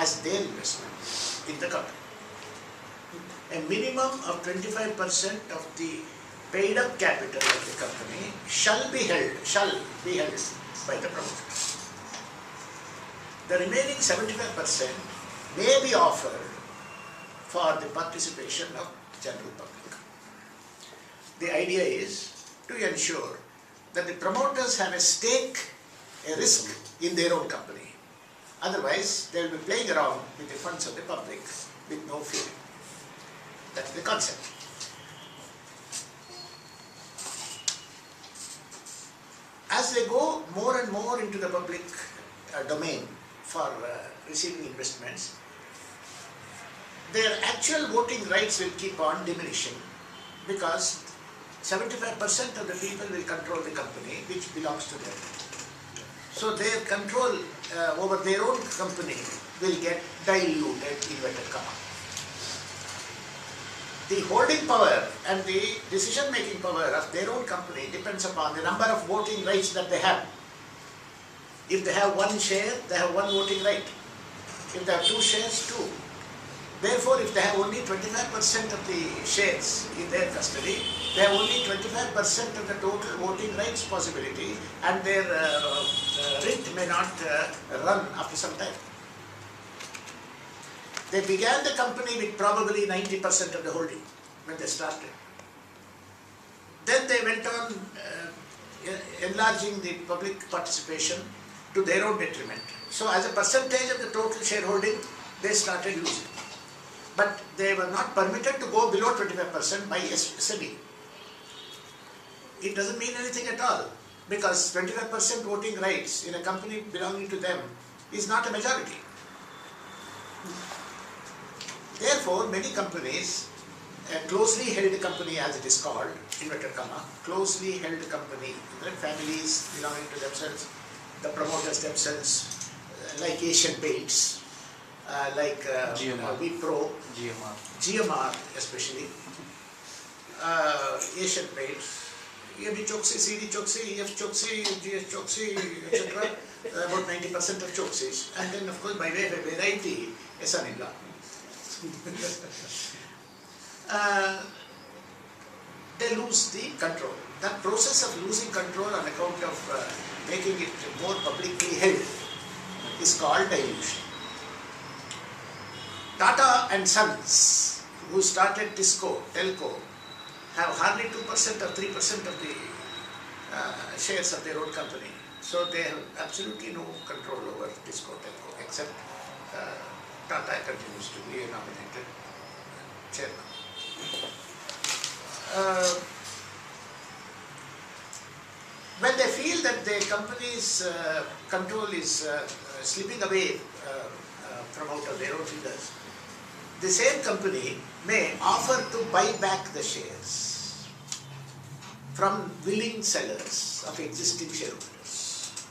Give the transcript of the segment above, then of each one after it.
as their investment in the company. A minimum of 25% of the paid up capital of the company shall be held by the promoters. The remaining 75% may be offered for the participation of general public. The idea is to ensure that the promoters have a stake, a risk in their own company. Otherwise, they will be playing around with the funds of the public with no feeling. That's the concept. As they go more and more into the public domain for receiving investments, their actual voting rights will keep on diminishing because 75% of the people will control the company which belongs to them. So their control over their own company will get diluted, inverted comma. The holding power and the decision-making power of their own company depends upon the number of voting rights that they have. If they have one share, they have one voting right. If they have two shares, two. Therefore, if they have only 25% of the shares in their custody, they have only 25% of the total voting rights possibility, and their writ may not run after some time. They began the company with probably 90% of the holding when they started. Then they went on enlarging the public participation to their own detriment. So as a percentage of the total shareholding, they started losing. But they were not permitted to go below 25% by SEBI. It doesn't mean anything at all, because 25% voting rights in a company belonging to them is not a majority. Therefore, many companies, a closely held company as it is called, inverted comma, closely held company, families belonging to themselves, the promoters themselves, like Asian Paints, like Wipro, GMR especially, Asian Paints, EB Choksi, CD Choksi, EF Choksi, GS Choksi, etc. About 90% of Choksis, and then of course by way of a variety, a son-in-law. They lose the control. That process of losing control on account of making it more publicly held is called dilution. Tata and Sons, who started Telco, have hardly 2% or 3% of the shares of their own company. So they have absolutely no control over Telco, except Tata continues to be a nominated chairman. When they feel that the company's control is slipping away from out of their own fingers, the same company may offer to buy back the shares from willing sellers of existing shareholders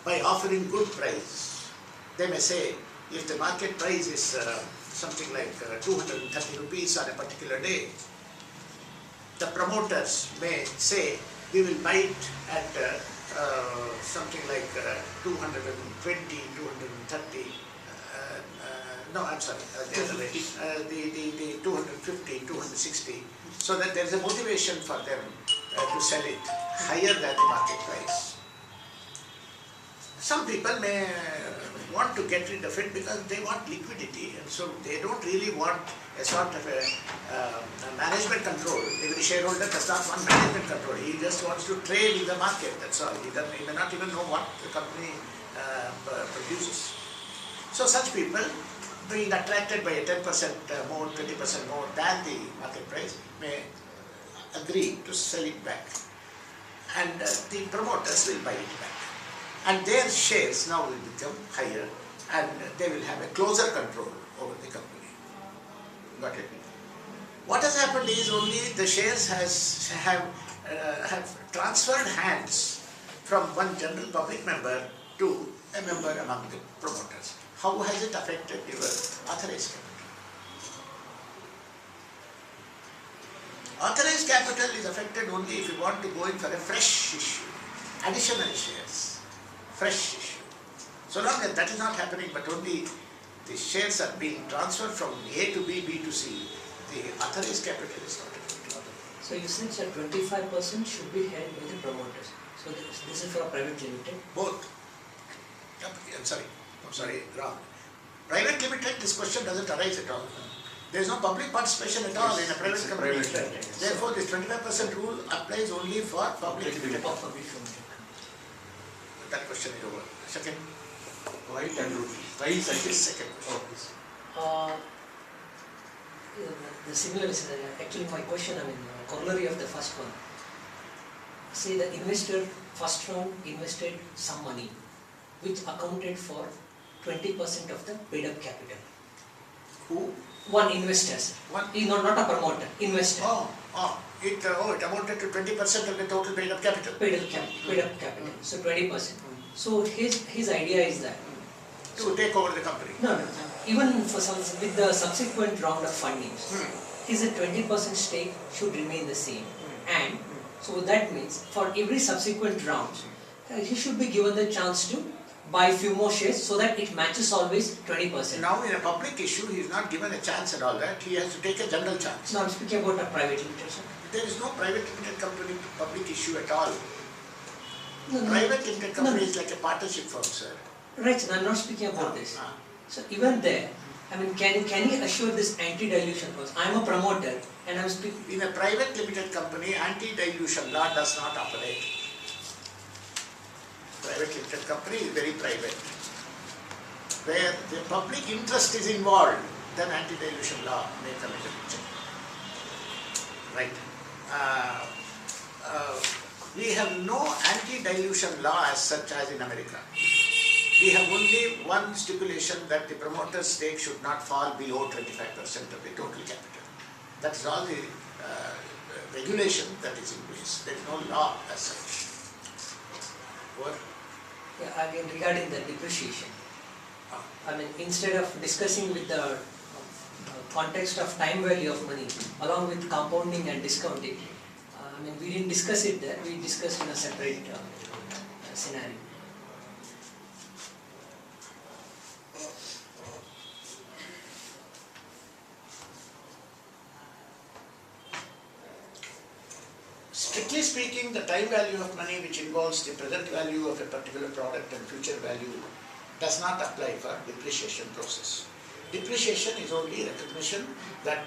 by offering good price. They may say, if the market price is something like 230 rupees on a particular day, the promoters may say, we will buy it at something like 220, 230, no, I'm sorry, the other way, the 250, 260, so that there is a motivation for them to sell it higher than the market price. Some people may want to get rid of it because they want liquidity, and so they don't really want a sort of a management control. Every shareholder does not want management control. He just wants to trade in the market, that's all. He may not even know what the company produces. So such people, being attracted by a 10% more, 20% more than the market price, may agree to sell it back. And the promoters will buy it back. And their shares now will become higher, and they will have a closer control over the company. Got it? What has happened is only the shares have transferred hands from one general public member to a member among the promoters. How has it affected your authorized capital? Authorized capital is affected only if you want to go in for a fresh issue, additional shares, fresh issue. So long as that is not happening, but only the shares are being transferred from A to B, B to C, the authorized capital is not affected. So you said that 25% should be held by the promoters. So this is for a private limited. Both. I'm sorry, wrong. Private limited, this question doesn't arise at all. There is no public participation at all in a private company. Therefore, this 25% rule applies only for public limited. That question is over. Second. White and Ruby. Why is that? Second question. The similar is actually my question, corollary of the first one. Say the investor first round invested some money which accounted for 20% of the paid up capital. Who? One investor. One? Not a promoter, investor. It amounted to 20% of the total paid up capital. Paid up capital. So 20%. So his idea is that to take over the company. No. Even for with the subsequent round of fundings, his 20% stake should remain the same. And so that means for every subsequent round, he should be given the chance to buy few more shares so that it matches always 20%. Now in a public issue, he is not given a chance and all that. He has to take a general chance. No, I'm speaking about a private limited, sir. There is no private limited company public issue at all. No. Private limited company is like a partnership firm, sir. Right, sir. I'm not speaking about this. So even there, can he assure this anti-dilution clause? I'm a promoter and I'm speaking. In a private limited company, anti-dilution law does not operate. Private limited company is very private. Where the public interest is involved, then anti-dilution law may come into picture. Right. We have no anti-dilution law as such as in America. We have only one stipulation that the promoter's stake should not fall below 25% of the total capital. That is all the regulation that is in place. There is no law as such. What? Yeah, again regarding the depreciation. Instead of discussing with the context of time value of money along with compounding and discounting, we didn't discuss it there, we discussed in a separate scenario. Strictly speaking, the time value of money, which involves the present value of a particular product and future value, does not apply for depreciation process. Depreciation is only recognition that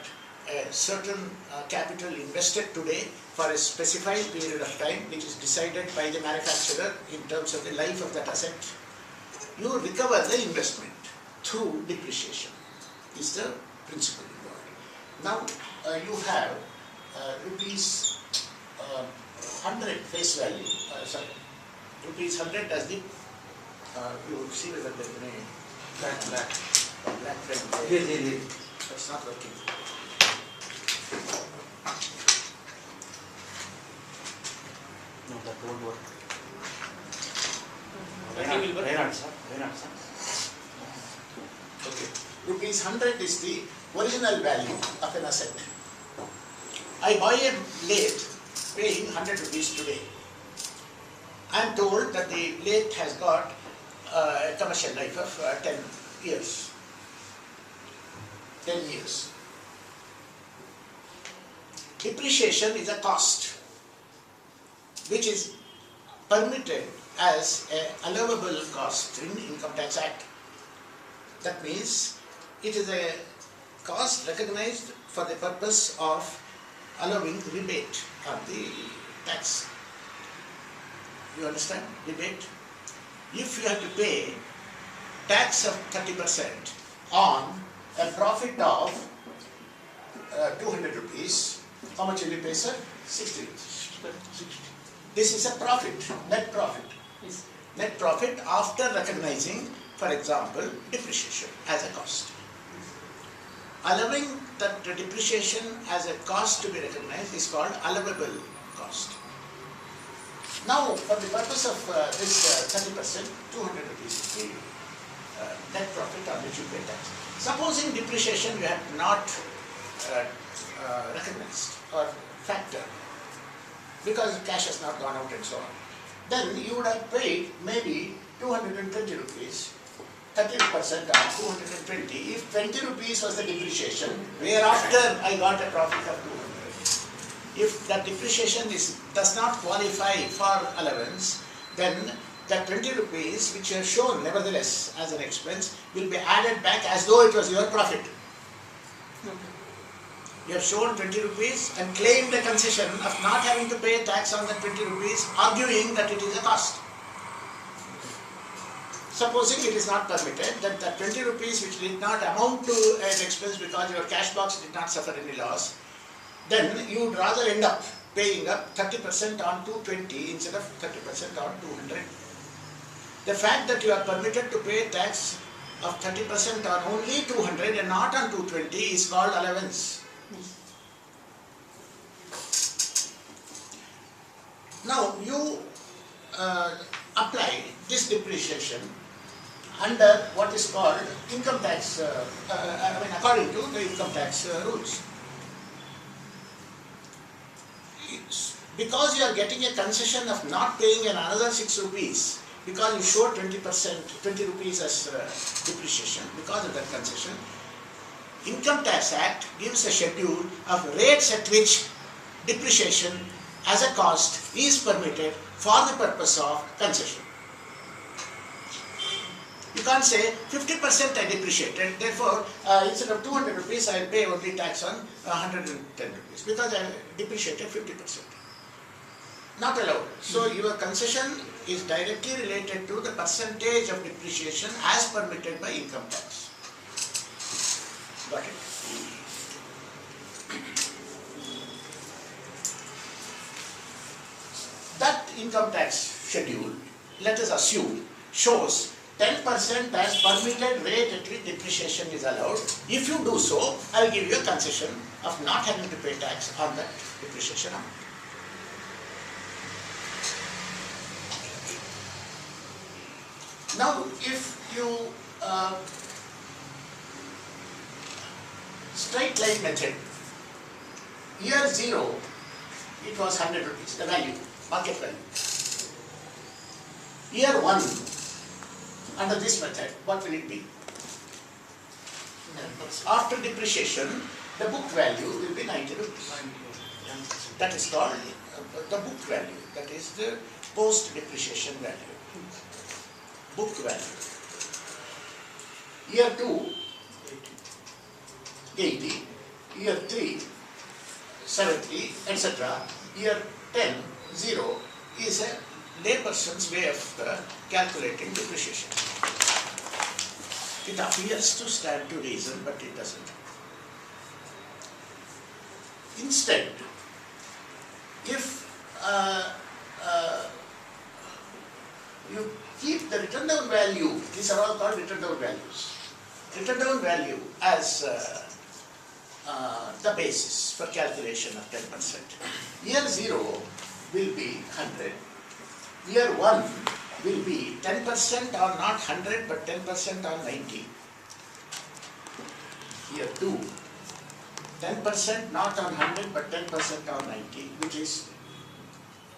a certain capital invested today for a specified period of time, which is decided by the manufacturer in terms of the life of that asset, you recover the investment through depreciation, is the principle involved. Now you have rupees 100 face value, rupees 100 as the, you will see whether there is any black red. Yeah. That's not working. No, that won't work. Reynard, sir. Okay. Rupees 100 is the original value of an asset. I buy a lathe paying 100 rupees today. I am told that the lathe has got a commercial life of 10 years. 10 years. Depreciation is a cost which is permitted as an allowable cost in Income Tax Act. That means it is a cost recognized for the purpose of allowing rebate on the tax. You understand? Rebate. If you have to pay tax of 30% on a profit of 200 rupees, how much will you pay, sir? 60 rupees. 60. This is a profit, net profit. Yes. Net profit after recognizing, for example, depreciation as a cost. Allowing that depreciation as a cost to be recognized is called allowable cost. Now, for the purpose of this 30%, 200 rupees is the net profit on which you pay tax. Supposing depreciation you have not recognized or factored because cash has not gone out and so on, then you would have paid maybe 220 rupees 30% on 220. If 20 rupees was the depreciation, whereafter I got a profit of 200. If that depreciation does not qualify for allowance, then that 20 rupees which you have shown nevertheless as an expense will be added back as though it was your profit. You have shown 20 rupees and claimed a concession of not having to pay tax on that 20 rupees, arguing that it is a cost. Supposing it is not permitted, that the 20 rupees which did not amount to an expense because your cash box did not suffer any loss, then you would rather end up paying up 30% on 220 instead of 30% on 200. The fact that you are permitted to pay tax of 30% on only 200 and not on 220 is called allowance. Now you apply this depreciation under what is called income tax, according to the income tax rules. Because you are getting a concession of not paying another 6 rupees, because you showed 20 rupees as depreciation, because of that concession, Income Tax Act gives a schedule of rates at which depreciation as a cost is permitted for the purpose of concession. You can't say 50% I depreciated, therefore instead of 200 rupees I will pay only tax on 110 rupees because I depreciated 50%. Not allowed. So your concession is directly related to the percentage of depreciation as permitted by income tax. Got it? That income tax schedule, let us assume, shows 10% as permitted rate at which depreciation is allowed. If you do so, I will give you a concession of not having to pay tax on that depreciation amount. Now, if you straight line method, year 0, it was 100 rupees, the value, market value. Year 1, under this method, what will it be? After depreciation, the book value will be 90 rupees. That is called the book value, that is the post-depreciation value. Book value. Year 2, 80. Year 3, 70, etc. Year 10, 0 is a layperson's way of calculating depreciation. It appears to stand to reason, but it doesn't. Instead, if you keep the written down value, these are all called written down values. Written down value as the basis for calculation of 10%. Year 0 will be 100. Year 1 will be 10% or not 100 but 10% on 90. Year 2, 10% not on 100 but 10% on 90, which is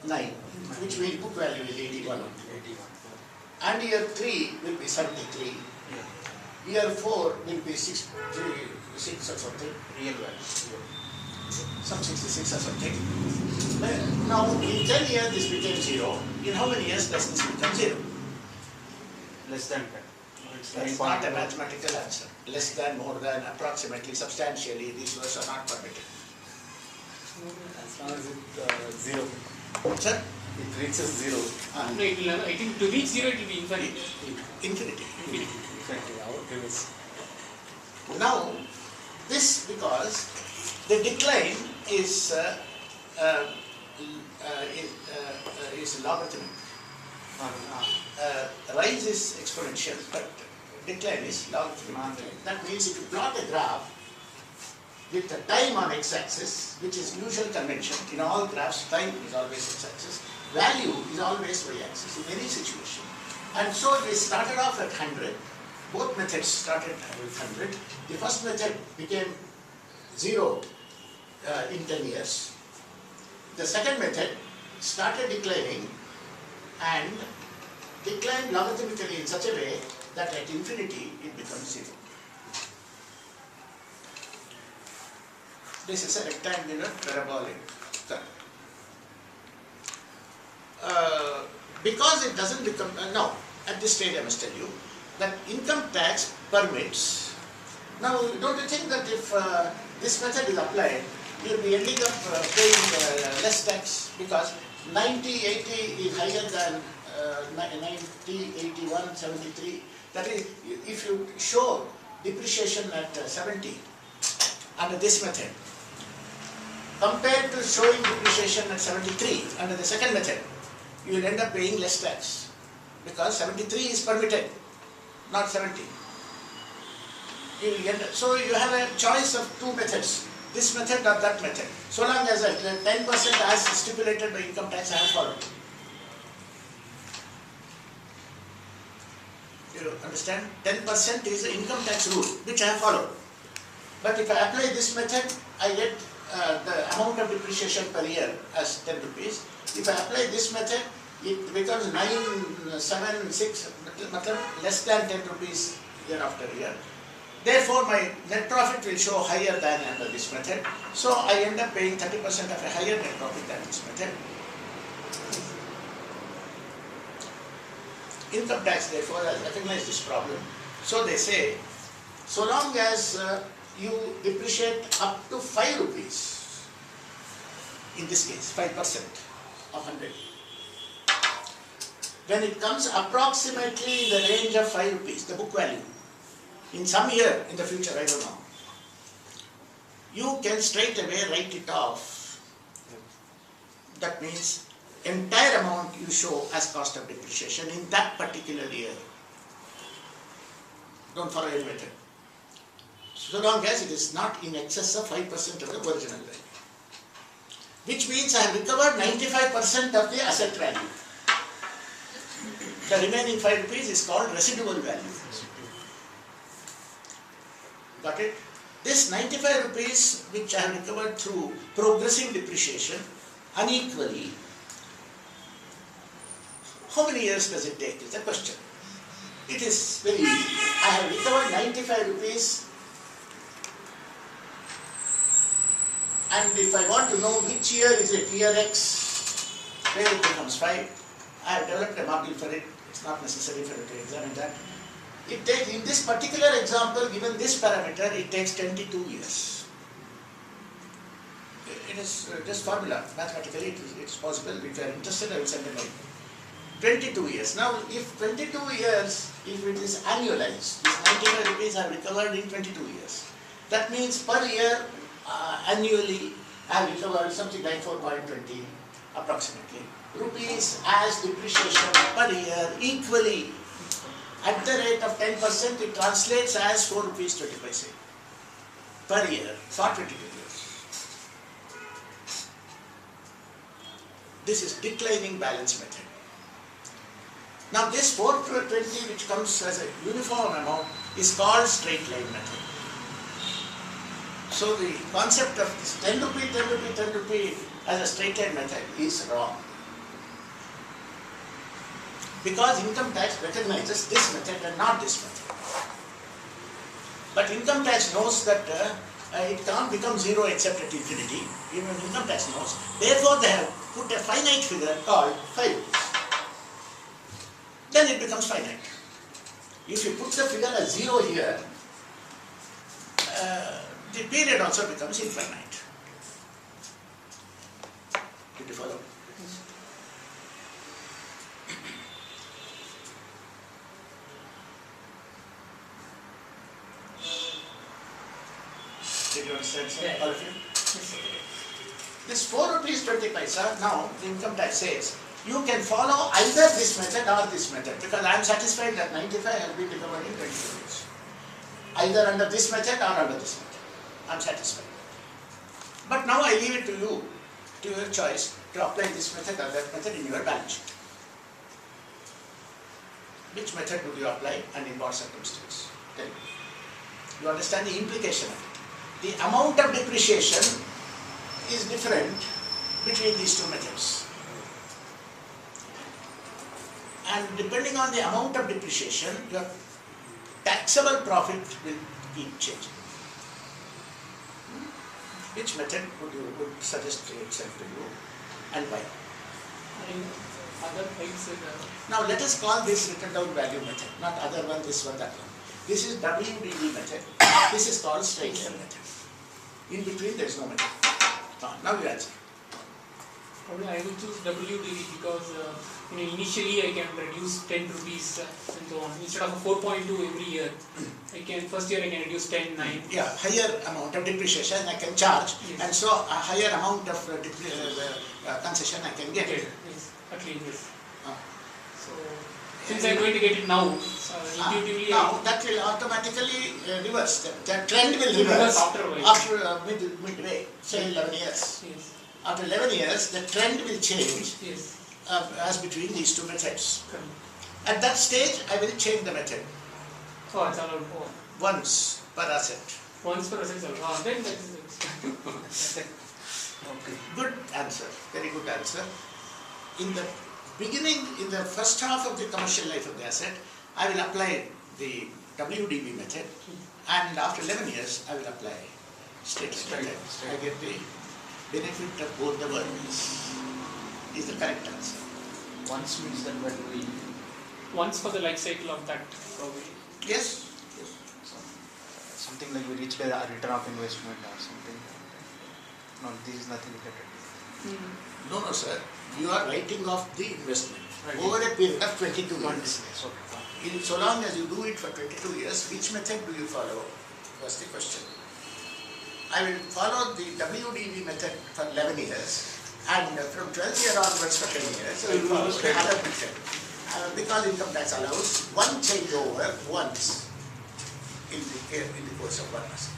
9, which means book value is 81. And year 3 will be 73. Year 4 will be 6 or something, real value. Some 66 or something. Now in 10 years this became 0. In how many years does this become 0? Less than 10. That's not a mathematical answer. Less than, more than, approximately, substantially, these words are not permitted. As long as it 0. Sir? It reaches 0. No, it will, I think to reach 0 it will be infinity. Infinity. Exactly. Our previous. Now, this because the decline is logarithmic. Rise is exponential, but decline is logarithmic. That means if you plot a graph with the time on x-axis, which is usual convention, in all graphs time is always x-axis, value is always y-axis in any situation. And so we started off at 100. Both methods started with 100. The first method became 0 in 10 years. The second method started declining and declined logarithmically in such a way that at infinity it becomes 0. This is a rectangular parabolic curve. Because it doesn't become, now at this stage I must tell you that income tax permits. Now don't you think that if this method is applied, you will be ending up paying less tax, because 90, 80 is higher than 90, 81, 73. That is, if you show depreciation at 70 under this method, compared to showing depreciation at 73 under the second method, you will end up paying less tax, because 73 is permitted, not 70. You will end up, so you have a choice of two methods, this method or that method. So long as 10% as stipulated by income tax I have followed. You understand? 10% is the income tax rule, which I have followed. But if I apply this method, I get the amount of depreciation per year as 10 rupees. If I apply this method, it becomes 9, 7, 6, less than 10 rupees year after year. Therefore, my net profit will show higher than under this method. So I end up paying 30% of a higher net profit than this method. Income tax, therefore, has recognized this problem. So they say, so long as you depreciate up to 5 rupees, in this case 5% of 100, when it comes approximately in the range of 5 rupees, the book value, in some year in the future, I don't know, you can straight away write it off. That means entire amount you show as cost of depreciation in that particular year. Don't follow any method. So long as it is not in excess of 5% of the original value. Which means I have recovered 95% of the asset value. The remaining 5 rupees is called residual value. Got it? This 95 rupees which I have recovered through progressive depreciation unequally, how many years does it take is the question. It is very easy. I have recovered 95 rupees, and if I want to know which year is it, year X, where it becomes 5, I have developed a model for it. It's not necessary for you to examine that. It takes, in this particular example, given this parameter, it takes 22 years. It is just formula. Mathematically, it's possible. If you are interested, I will send a mail. 22 years. Now, if 22 years, if it is annualized, this 95 rupees I have recovered in 22 years. That means per year, annually, I have recovered something like 4.20 approximately rupees as depreciation per year equally. At the rate of 10%, it translates as 4 rupees 20 paise per year for 22 years. This is declining balance method. Now this 420 which comes as a uniform amount is called straight line method. So the concept of this 10 rupee, 10 rupee, 10 rupee as a straight line method is wrong. Because income tax recognizes this method and not this method. But income tax knows that it can't become 0 except at infinity. Even income tax knows. Therefore they have put a finite figure called 5. Then it becomes finite. If you put the figure as 0 here, the period also becomes infinite. Did you follow? Did you understand, sir? Yeah. All of you? This 4 rupees 20 paisa, now the income tax says, you can follow either this method or this method, because I am satisfied that 95 has been recovered in 22 years. Either under this method or under this method. I am satisfied. But now I leave it to you, to your choice, to apply this method or that method in your balance sheet. Which method would you apply and in what circumstance? Tell me. You understand the implication of it. The amount of depreciation is different between these two methods. And depending on the amount of depreciation, your taxable profit will keep changing. Which method would suggest itself to you and why? Other things Now let us call this written down value method, not other one, this one, that one. This is WDV method. This is called straight line method. In between there is no method. Now you answer. probably I will choose WDV because initially I can reduce 10 rupees and so on. Instead of a 4.2 every year, first year I can reduce 10, 9. Yeah, higher amount of depreciation I can charge, Yes. and so a higher amount of concession I can get. Yes, at least yes. Uh, So since I'm going to get it now, intuitively now that will automatically reverse. The trend will reverse after a while. after midway, say 11 years. Yes, After 11 years, the trend will change yes, as between these two methods. correct. At that stage, I will change the method Oh, it's allowed. Oh, once per asset. once per asset allowed. Then that is it. Okay. Good answer, very good answer. In the beginning, in the first half of the commercial life of the asset, I will apply the WDV method, and after 11 years, I will apply straight line method. I get the benefit of both the worlds. Is the correct answer. Once means that when we Once for the life cycle of that probably. Yes? something like we reach a return of investment or something. No, this is nothing related. No, no, sir. You are writing off the investment Right. over a period of 22 Not years. this case, okay. So long as you do it for 22 years, which method do you follow? Was the question. I will follow the WDV method for 11 years, and from 12th year onwards for 10 years, I will follow the other method. Because income tax allows one changeover once in the course of one asset.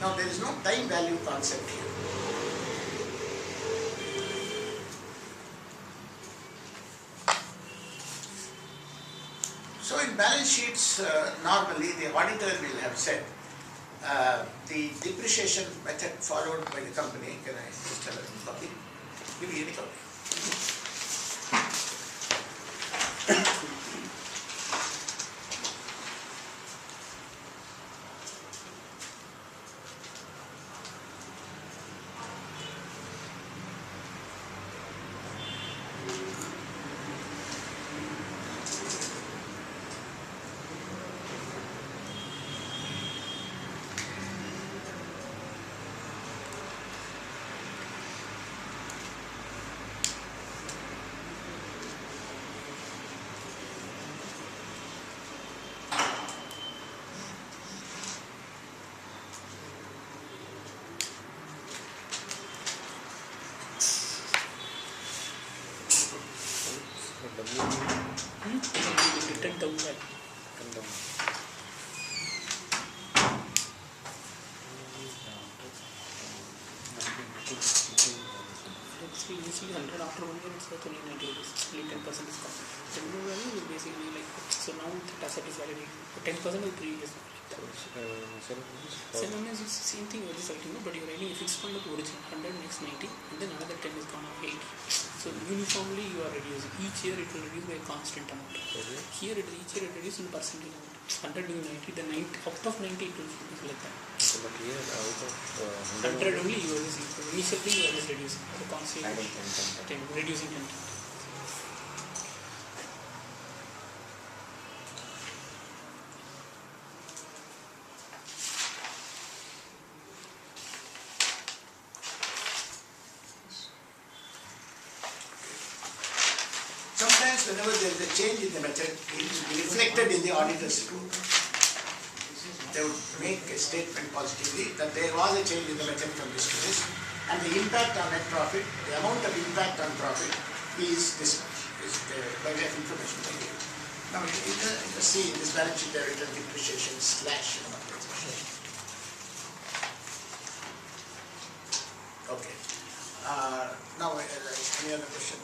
Now there is no time value concept here. So in balance sheets, normally the auditor will have said the depreciation method followed by the company. Can I just have a copy? Give me any copy. Written down that. It's usually 100 after 1 year, it's like only 90 rupees, only 10% is cost. The new value is basically like, so now the asset is validated, 10% is 3 years. Seven is the same thing, you're just writing, but you're writing a fixed point of origin, 100 makes 90, and then another 10 is gone off 80. So uniformly you are reducing, each year it will reduce by a constant amount. Here each year it reduces in percentage amount. 100 being 90, the 90, out of 90 it will reduce like that. But here out of 100 only you are using, so initially you are just reducing, the constant 10, reducing 10. Sometimes whenever there is a change in the method, it will be reflected in the auditor's report. They would make a statement positively that there was a change in the method from this to this, and the impact on net profit, the amount of impact on profit is this much, is by way of information they give. Now, you see in this balance sheet, there is a depreciation slash amortization. Okay. Now, any other question?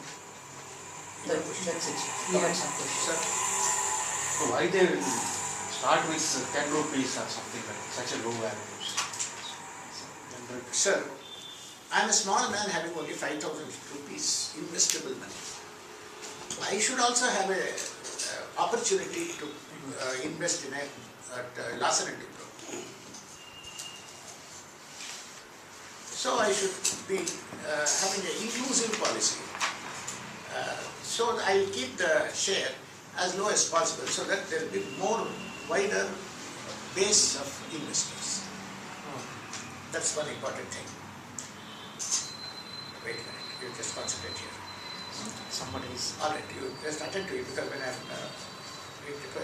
That's it. We had some questions. Sir? So why they will start with 10 rupees or something like such a low value? Sir, I am a small man having only 5,000 rupees investable money. I should also have a opportunity to invest in a Larsen and Toubro. So I should be having an inclusive policy. So I'll keep the share as low as possible so that there will be more wider base of investors. That's one important thing. Wait a minute, you just concentrate here. Somebody is. All right, you just attend to it because when I'm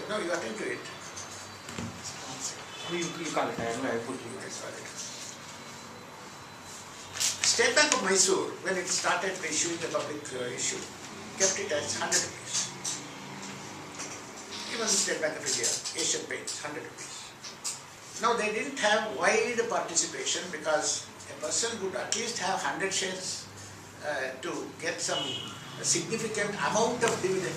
no, you attend to it. You call it, I put you. That's all right. State Bank of Mysore, when it started issuing the public issue, kept it as 100 rupees. Even State Bank of India, Asian Paints, 100 rupees. Now they didn't have wide participation because a person would at least have 100 shares to get some significant amount of dividend.